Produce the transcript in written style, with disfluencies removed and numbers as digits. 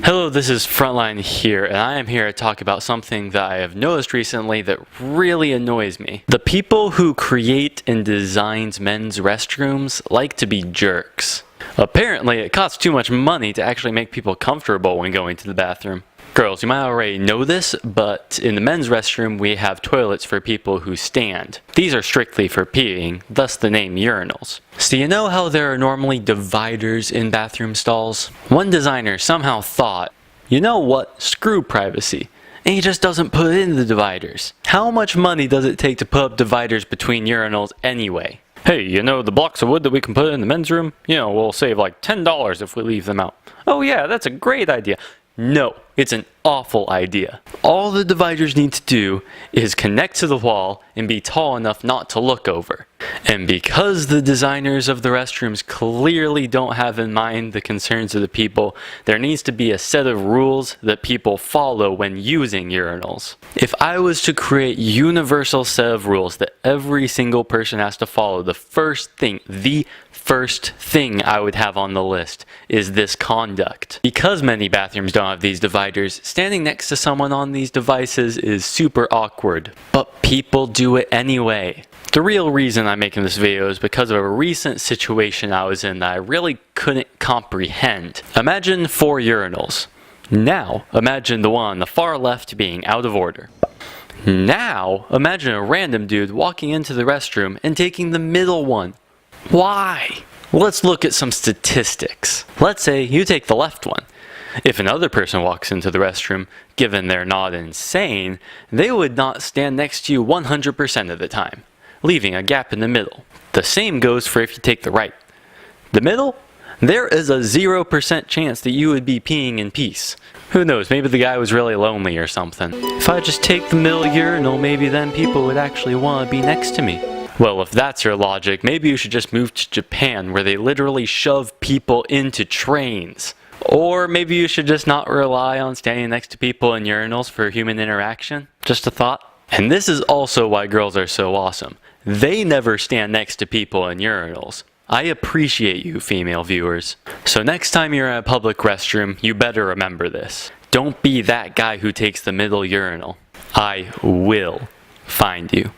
Hello, this is Frontline here, and I am here to talk about something that I have noticed recently that really annoys me. The people who create and designs men's restrooms like to be jerks. Apparently, it costs too much money to actually make people comfortable when going to the bathroom. Girls, you might already know this, but in the men's restroom we have toilets for people who stand. These are strictly for peeing, thus the name urinals. So you know how there are normally dividers in bathroom stalls? One designer somehow thought, you know what, screw privacy, and he just doesn't put in the dividers. How much money does it take to put up dividers between urinals anyway? Hey, you know the blocks of wood that we can put in the men's room? You know, we'll save like $10 if we leave them out. Oh yeah, that's a great idea. No, it's an awful idea. All the dividers need to do is connect to the wall and be tall enough not to look over. And because the designers of the restrooms clearly don't have in mind the concerns of the people, there needs to be a set of rules that people follow when using urinals. If I was to create a universal set of rules that every single person has to follow, the first thing I would have on the list is this conduct. Because many bathrooms don't have these dividers, standing next to someone on these devices is super awkward. But people do it anyway. The real reason I'm making this video is because of a recent situation I was in that I really couldn't comprehend. Imagine 4 urinals. Now, imagine the one on the far left being out of order. Now, imagine a random dude walking into the restroom and taking the middle one. Why? Let's look at some statistics. Let's say you take the left one. If another person walks into the restroom, given they're not insane, they would not stand next to you 100% of the time, leaving a gap in the middle. The same goes for if you take the right. The middle? There is a 0% chance that you would be peeing in peace. Who knows, maybe the guy was really lonely or something. If I just take the middle urinal, maybe then people would actually want to be next to me. Well, if that's your logic, maybe you should just move to Japan where they literally shove people into trains. Or maybe you should just not rely on standing next to people in urinals for human interaction. Just a thought. And this is also why girls are so awesome. They never stand next to people in urinals. I appreciate you, female viewers. So next time you're in a public restroom, you better remember this. Don't be that guy who takes the middle urinal. I will find you.